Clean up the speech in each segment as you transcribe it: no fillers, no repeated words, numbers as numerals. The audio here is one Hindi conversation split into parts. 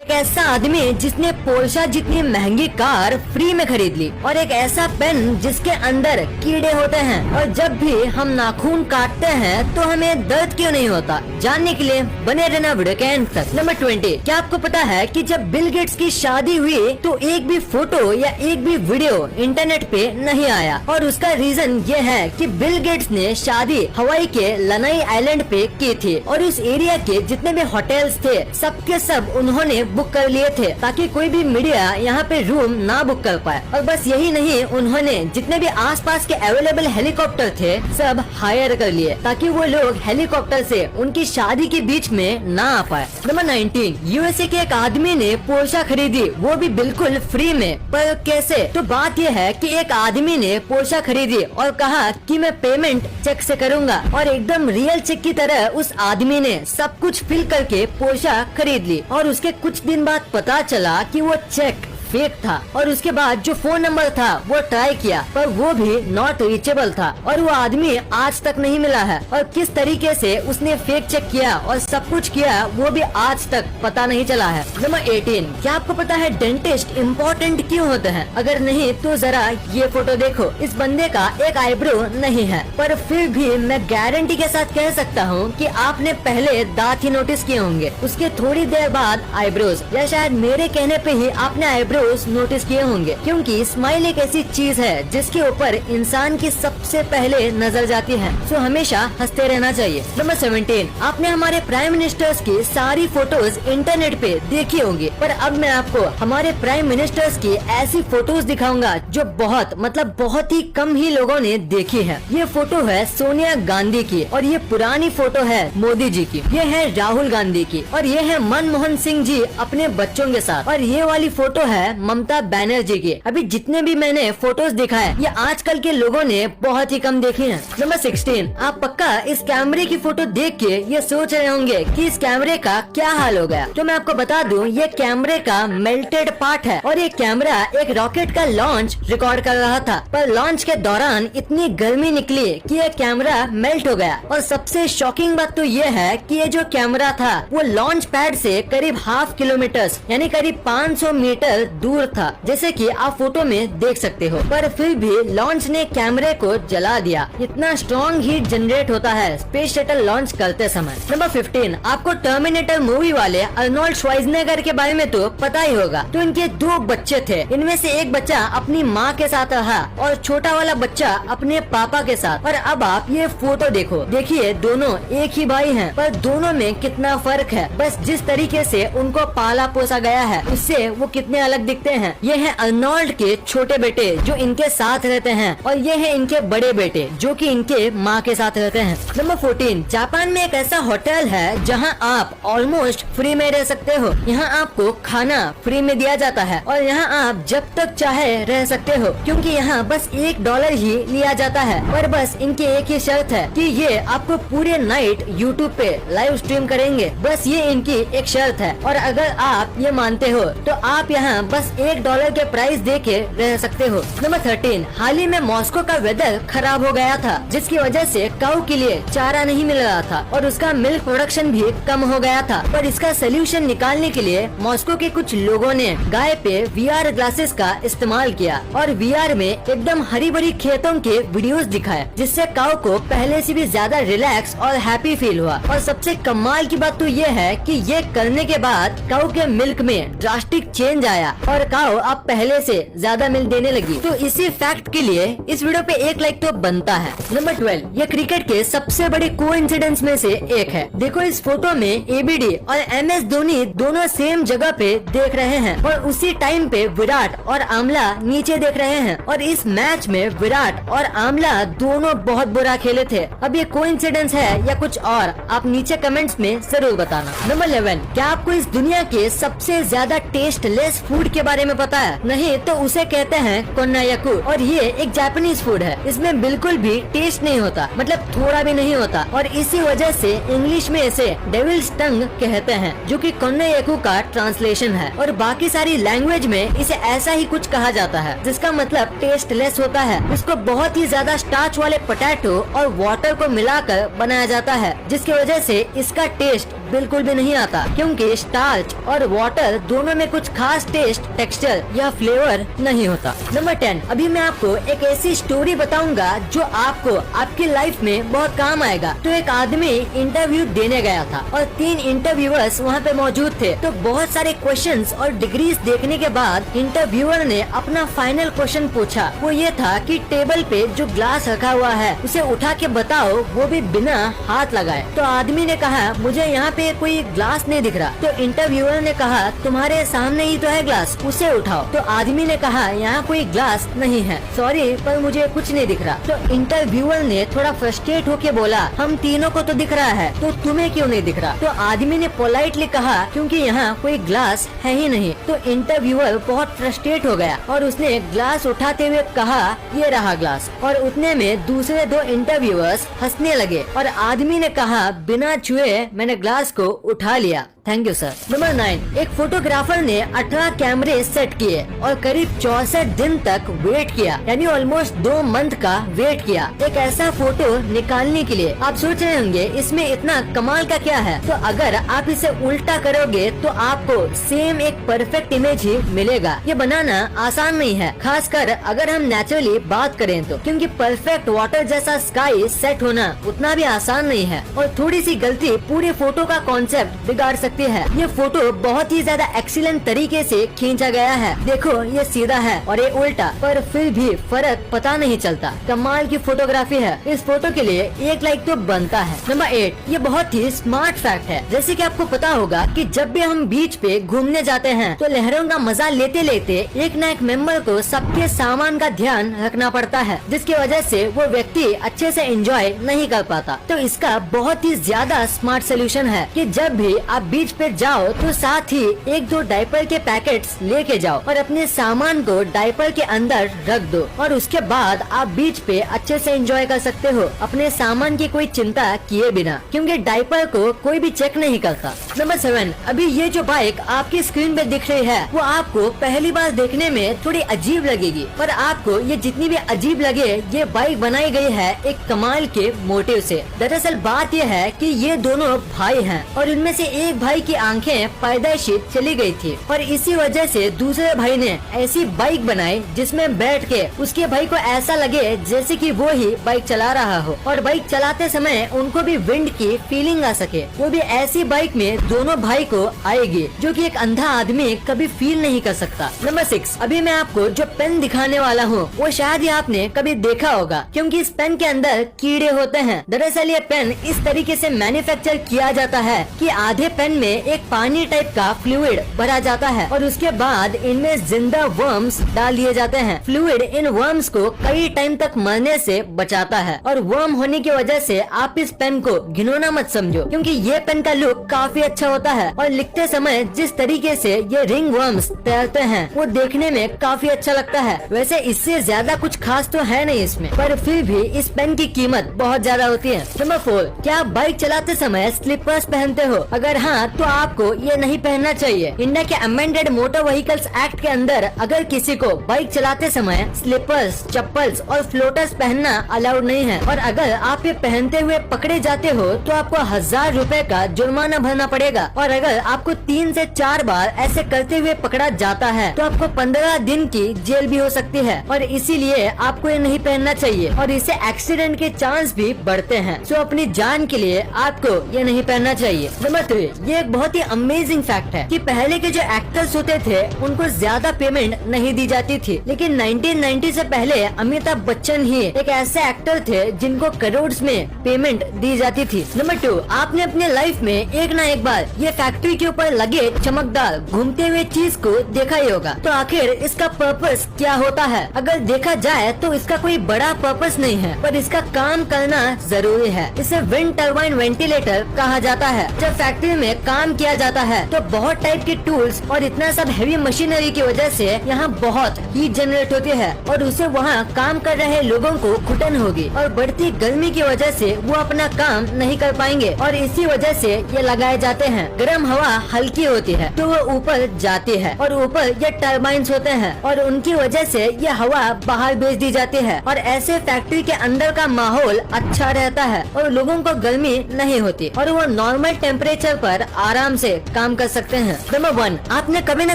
एक ऐसा आदमी जिसने पोर्शा जितनी महंगी कार फ्री में खरीद ली, और एक ऐसा पेन जिसके अंदर कीड़े होते हैं, और जब भी हम नाखून काटते हैं तो हमें दर्द क्यों नहीं होता। जानने के लिए बने रहना वीडियो के एंड तक। नंबर 20, क्या आपको पता है कि जब बिल गेट्स की शादी हुई तो एक भी फोटो या एक भी वीडियो इंटरनेट पे नहीं आया, और उसका रीजन ये है कि बिल गेट्स ने शादी हवाई के लनाई आइलैंड पे की थी, और उस एरिया के जितने भी होटल्स थे सबके सब उन्होंने बुक कर लिए थे ताकि कोई भी मीडिया यहाँ पे रूम ना बुक कर पाए। और बस यही नहीं, उन्होंने जितने भी आसपास के अवेलेबल हेलीकॉप्टर थे सब हायर कर लिए ताकि वो लोग हेलीकॉप्टर से उनकी शादी के बीच में ना आ पाए। नंबर 19, यूएसए के एक आदमी ने पोर्शा खरीदी, वो भी बिल्कुल फ्री में। पर कैसे? तो बात यह है कि एक आदमी ने पोर्शा खरीदी और कहा कि मैं पेमेंट चेक से करूंगा, और एकदम रियल चेक की तरह उस आदमी ने सब कुछ फिल करके पोर्शा खरीद ली। और उसके कुछ दिन बाद पता चला कि वो चेक फेक था, और उसके बाद जो फोन नंबर था वो ट्राई किया पर वो भी नॉट रीचेबल था, और वो आदमी आज तक नहीं मिला है। और किस तरीके से उसने फेक चेक किया और सब कुछ किया वो भी आज तक पता नहीं चला है। नंबर 18, क्या आपको पता है डेंटिस्ट इम्पोर्टेंट क्यों होते हैं? अगर नहीं तो जरा ये फोटो देखो। इस बंदे का एक आईब्रो नहीं है, पर फिर भी मैं गारंटी के साथ कह सकता हूँ कि आपने पहले दांत ही नोटिस किए होंगे, उसके थोड़ी देर बाद आईब्रोज, या शायद मेरे कहने पे ही आपने आईब्रो नोटिस किए होंगे, क्योंकि स्माइल एक ऐसी चीज है जिसके ऊपर इंसान की सबसे पहले नजर जाती है, सो हमेशा हंसते रहना चाहिए। नंबर 17, आपने हमारे प्राइम मिनिस्टर्स की सारी फोटोज इंटरनेट पे देखी होंगी, पर अब मैं आपको हमारे प्राइम मिनिस्टर्स की ऐसी फोटोज दिखाऊंगा जो बहुत ही कम ही लोगों ने देखी है। ये फोटो है सोनिया गांधी की, और ये पुरानी फोटो है मोदी जी की, ये है राहुल गांधी की, और ये है मनमोहन सिंह जी अपने बच्चों के साथ, और ये वाली फोटो है ममता बनर्जी की। अभी जितने भी मैंने फोटोज दिखाए ये आजकल के लोगों ने बहुत ही कम देखी हैं। नंबर 16, आप पक्का इस कैमरे की फोटो देख के ये सोच रहे होंगे कि इस कैमरे का क्या हाल हो गया। तो मैं आपको बता दूं, ये कैमरे का मेल्टेड पार्ट है, और ये कैमरा एक रॉकेट का लॉन्च रिकॉर्ड कर रहा था, पर लॉन्च के दौरान इतनी गर्मी निकली कि ये कैमरा मेल्ट हो गया। और सबसे शॉकिंग बात तो ये है कि ये जो कैमरा था वो लॉन्च पैड से करीब हाफ किलोमीटर यानी करीब 500 मीटर दूर था, जैसे कि आप फोटो में देख सकते हो, पर फिर भी लॉन्च ने कैमरे को जला दिया। इतना स्ट्रॉन्ग हीट जनरेट होता है स्पेस शटल लॉन्च करते समय। नंबर 15, आपको टर्मिनेटर मूवी वाले अर्नोल्ड श्वार्ज़नेगर के बारे में तो पता ही होगा। तो इनके 2 बच्चे थे, इनमें से एक बच्चा अपनी माँ के साथ रहा और छोटा वाला बच्चा अपने पापा के साथ। और अब आप ये फोटो देखो, देखिए दोनों एक ही भाई हैं, पर दोनों में कितना फर्क है। बस जिस तरीके से उनको पाला पोसा गया है उससे वो कितने अलग दिखते हैं। ये है अर्नोल्ड के छोटे बेटे जो इनके साथ रहते हैं, और ये है इनके बड़े बेटे जो कि इनके माँ के साथ रहते हैं। नंबर 14, जापान में एक ऐसा होटल है जहां आप ऑलमोस्ट फ्री में रह सकते हो। यहाँ आपको खाना फ्री में दिया जाता है, और यहाँ आप जब तक चाहे रह सकते हो, क्योंकि यहाँ बस $1 ही लिया जाता है। पर बस इनकी एक ही शर्त है कि ये आपको पूरे नाइट यूट्यूब पे लाइव स्ट्रीम करेंगे, बस ये इनकी एक शर्त है। और अगर आप ये मानते हो तो आप यहाँ बस $1 के प्राइस दे के रह सकते हो। नंबर 13, हाल ही में मॉस्को का वेदर खराब हो गया था, जिसकी वजह से काऊ के लिए चारा नहीं मिल रहा था, और उसका मिल्क प्रोडक्शन भी कम हो गया था। पर इसका सोल्यूशन निकालने के लिए मॉस्को के कुछ लोगों ने गाय पे VR ग्लासेस का इस्तेमाल किया, और VR में एकदम हरी भरी खेतों के वीडियोस दिखाए, जिससे काऊ को पहले से भी ज्यादा रिलैक्स और हैप्पी फील हुआ। और सबसे कमाल की बात तो ये है कि ये करने के बाद काऊ के मिल्क में ड्रास्टिक चेंज आया, और काऊ अब पहले से ज्यादा मिल्क देने लगी। तो इसी फैक्ट के लिए इस वीडियो पे 1 लाइक तो बनता है। नंबर 12, ये क्रिकेट के सबसे बड़े कोइंसिडेंस में से एक है। देखो इस फोटो में ABD और MS धोनी दोनों सेम जगह पे देख रहे हैं, और उसी टाइम पे विराट और आमला नीचे देख रहे हैं, और इस मैच में विराट और आमला दोनों बहुत बुरा खेले थे। अब ये कोइंसिडेंस है या कुछ और, आप नीचे कमेंट्स में जरूर बताना। नंबर 11, क्या आपको इस दुनिया के सबसे ज्यादा टेस्टलेस फूड के बारे में पता है? नहीं तो उसे कहते हैं कोन्नायाकू, और ये एक जापानीज फूड है। इसमें बिल्कुल भी टेस्ट नहीं होता, मतलब थोड़ा भी नहीं होता, और इसी वजह से इंग्लिश में इसे डेविल्स टंग कहते हैं, जो कि कोन्नायाकू का ट्रांसलेशन है। और बाकी सारी लैंग्वेज में इसे ऐसा ही कुछ कहा जाता है, जिसका मतलब टेस्टलेस होता है। इसको बहुत ही ज्यादा स्टार्च वाले पोटैटो और वाटर को मिलाकर बनाया जाता है, जिसकी वजह से इसका टेस्ट बिल्कुल भी नहीं आता, क्योंकि स्टार्च और वाटर दोनों में कुछ खास टेस्ट, टेक्सचर या फ्लेवर नहीं होता। नंबर 10, अभी मैं आपको एक ऐसी स्टोरी बताऊंगा जो आपको आपकी लाइफ में बहुत काम आएगा। तो एक आदमी इंटरव्यू देने गया था और 3 इंटरव्यूअर्स वहाँ पे मौजूद थे। तो बहुत सारे क्वेश्चंस और डिग्रीज देखने के बाद इंटरव्यूअर ने अपना फाइनल क्वेश्चन पूछा। वो ये था कि टेबल पे जो ग्लास रखा हुआ है उसे उठा के बताओ, वो भी बिना हाथ लगाए। तो आदमी ने कहा मुझे यहाँ पे कोई ग्लास नहीं दिख रहा। तो इंटरव्यूअर ने कहा तुम्हारे सामने ही तो है ग्लास, उसे उठाओ। तो आदमी ने कहा यहाँ कोई ग्लास नहीं है, सॉरी पर मुझे कुछ नहीं दिख रहा। तो इंटरव्यूअर ने थोड़ा फ्रस्ट्रेट होके बोला हम तीनों को तो दिख रहा है, तो तुम्हें क्यों नहीं दिख रहा? तो आदमी ने पोलाइटली कहा क्योंकि यहाँ कोई ग्लास है ही नहीं। तो इंटरव्यूअर बहुत फ्रस्ट्रेट हो गया और उसने ग्लास उठाते हुए कहा ये रहा ग्लास। और उतने में दूसरे 2 इंटरव्यूअर्स हंसने लगे और आदमी ने कहा बिना छुए मैंने ग्लास को उठा लिया। Thank you sir. नंबर 9, एक फोटोग्राफर ने 18 कैमरे सेट किए और करीब 64 दिन तक वेट किया, यानी ऑलमोस्ट 2 मंथ का वेट किया एक ऐसा फोटो निकालने के लिए। आप सोच रहे होंगे इसमें इतना कमाल का क्या है? तो अगर आप इसे उल्टा करोगे तो आपको सेम एक परफेक्ट इमेज ही मिलेगा। ये बनाना आसान नहीं है, खासकर अगर हम नेचुरली बात करें तो, क्योंकि परफेक्ट वाटर जैसा स्काई सेट होना उतना भी आसान नहीं है और थोड़ी सी गलती पूरे फोटो का कॉन्सेप्ट बिगाड़ सकती है। ये फोटो बहुत ही ज्यादा एक्सीलेंट तरीके से खींचा गया है। देखो ये सीधा है और ये उल्टा, पर फिर भी फर्क पता नहीं चलता। कमाल की फोटोग्राफी है। इस फोटो के लिए 1 लाइक तो बनता है। नंबर 8, ये बहुत ही स्मार्ट फैक्ट है। जैसे कि आपको पता होगा कि जब भी हम बीच पे घूमने जाते हैं तो लहरों का मजा लेते लेते एक न एक मेंबर को सबके सामान का ध्यान रखना पड़ता है, जिसकी वजह से वो व्यक्ति अच्छे से एंजॉय नहीं कर पाता। तो इसका बहुत ही ज्यादा स्मार्ट सोल्यूशन है कि जब भी आप बीच पे जाओ तो साथ ही 1-2 डायपर के पैकेट्स लेके जाओ और अपने सामान को डायपर के अंदर रख दो और उसके बाद आप बीच पे अच्छे से एंजॉय कर सकते हो अपने सामान की कोई चिंता किए बिना, क्योंकि डायपर को कोई भी चेक नहीं करता। नंबर 7, अभी ये जो बाइक आपकी स्क्रीन पे दिख रही है वो आपको पहली बार देखने में थोड़ी अजीब लगेगी, पर आपको ये जितनी भी अजीब लगे ये बाइक बनाई गई है एक कमाल के मोटिव से। दरअसल बात यह है कि ये दोनों भाई हैं और इनमें से एक भाई की आंखें पैदाइशी चली गई थी और इसी वजह से दूसरे भाई ने ऐसी बाइक बनाई जिसमें बैठ के उसके भाई को ऐसा लगे जैसे कि वो ही बाइक चला रहा हो और बाइक चलाते समय उनको भी विंड की फीलिंग आ सके। वो भी ऐसी बाइक में दोनों भाई को आएगी जो कि एक अंधा आदमी कभी फील नहीं कर सकता। नंबर 6, अभी मैं आपको जो पेन दिखाने वाला हूँ वो शायद ही आपने कभी देखा होगा, क्योंकि इस पेन के अंदर कीड़े होते हैं। दरअसल ये पेन इस तरीके से मैन्युफैक्चर किया जाता है कि आधे पेन में एक पानी टाइप का फ्लूइड भरा जाता है और उसके बाद इनमें जिंदा वर्म्स डाल दिए जाते हैं। फ्लूइड इन वर्म्स को कई टाइम तक मरने से बचाता है और वर्म होने की वजह से आप इस पेन को घिनौना मत समझो, क्योंकि ये पेन का लुक काफी अच्छा होता है और लिखते समय जिस तरीके से ये रिंग वर्म्स तैरते हैं वो देखने में काफी अच्छा लगता है। वैसे इससे ज्यादा कुछ खास तो है नहीं इसमें, पर फिर भी इस पेन की कीमत बहुत ज्यादा होती है। नंबर 4, क्या आप बाइक चलाते समय स्लीपर्स पहनते हो? अगर हाँ तो आपको ये नहीं पहनना चाहिए। इंडिया के अमेंडेड मोटर व्हीकल्स एक्ट के अंदर अगर किसी को बाइक चलाते समय स्लीपर्स, चप्पल्स और फ्लोटर्स पहनना अलाउड नहीं है और अगर आप ये पहनते हुए पकड़े जाते हो तो आपको 1000 रुपए का जुर्माना भरना पड़ेगा और अगर आपको 3 से 4 बार ऐसे करते हुए पकड़ा जाता है तो आपको 15 दिन की जेल भी हो सकती है और इसीलिए आपको ये नहीं पहनना चाहिए और इससे एक्सीडेंट के चांस भी बढ़ते हैं। सो अपनी जान के लिए आपको ये नहीं पहनना चाहिए। नंबर 3, ये एक बहुत ही अमेजिंग फैक्ट है कि पहले के जो एक्टर्स होते थे उनको ज्यादा पेमेंट नहीं दी जाती थी, लेकिन 1990 से पहले अमिताभ बच्चन ही एक ऐसे एक्टर थे जिनको करोड़ में पेमेंट दी जाती थी। नंबर 2, आपने अपने लाइफ में एक ना एक बार ये फैक्ट्री के ऊपर लगे चमकदार घूमते हुए चीज को देखा ही होगा। तो आखिर इसका पर्पस क्या होता है? अगर देखा जाए तो इसका कोई बड़ा पर्पस नहीं है, पर इसका काम करना जरूरी है। इसे विंड टर्बाइन वेंटिलेटर कहा जाता है। जब फैक्ट्री में काम किया जाता है तो बहुत टाइप के टूल्स और इतना सब हेवी मशीनरी की वजह से यहाँ बहुत हीट जनरेट होती है और उसे वहाँ काम कर रहे लोगों को घुटन होगी और बढ़ती गर्मी की वजह से वो अपना काम नहीं कर पाएंगे और इसी वजह से ये लगाए जाते हैं। गर्म हवा हल्की होती है तो वो ऊपर जाती है और ऊपर ये टर्बाइंस होते हैं और उनकी वजह से ये हवा बाहर भेज दी जाती है और ऐसे फैक्ट्री के अंदर का माहौल अच्छा रहता है और लोगों को गर्मी नहीं होती और वो नॉर्मल नॉर्मल टेम्परेचर पर आराम से काम कर सकते हैं। नंबर 1, आपने कभी न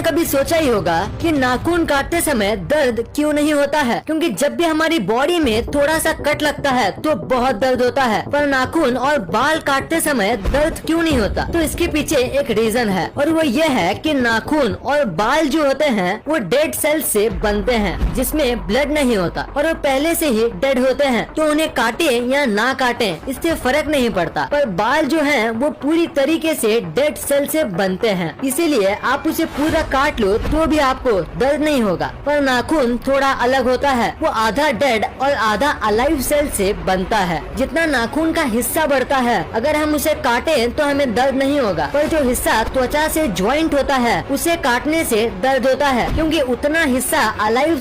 कभी सोचा ही होगा कि नाखून काटते समय दर्द क्यों नहीं होता है, क्योंकि जब भी हमारी बॉडी में थोड़ा सा कट लगता है तो बहुत दर्द होता है, पर नाखून और बाल काटते समय दर्द क्यों नहीं होता। तो इसके पीछे एक रीजन है और वो ये है कि नाखून और बाल जो होते हैं वो डेड सेल्स से बनते हैं, जिसमें ब्लड नहीं होता और वो पहले से ही डेड होते हैं, तो उन्हें काटे या ना काटे इससे फर्क नहीं पड़ता। पर बाल जो हैं वो पूरी तरीके से डेड सेल से बनते हैं, इसीलिए आप उसे पूरा काट लो तो भी आपको दर्द नहीं होगा। पर नाखून थोड़ा अलग होता है, वो आधा डेड और आधा अलाइव सेल से बनता है। जितना नाखून का हिस्सा बढ़ता है, अगर हम उसे काटे तो हमें दर्द नहीं होगा, पर जो हिस्सा त्वचा से ज्वाइंट होता है उसे काटने से दर्द होता है, क्योंकि उतना हिस्सा अलाइव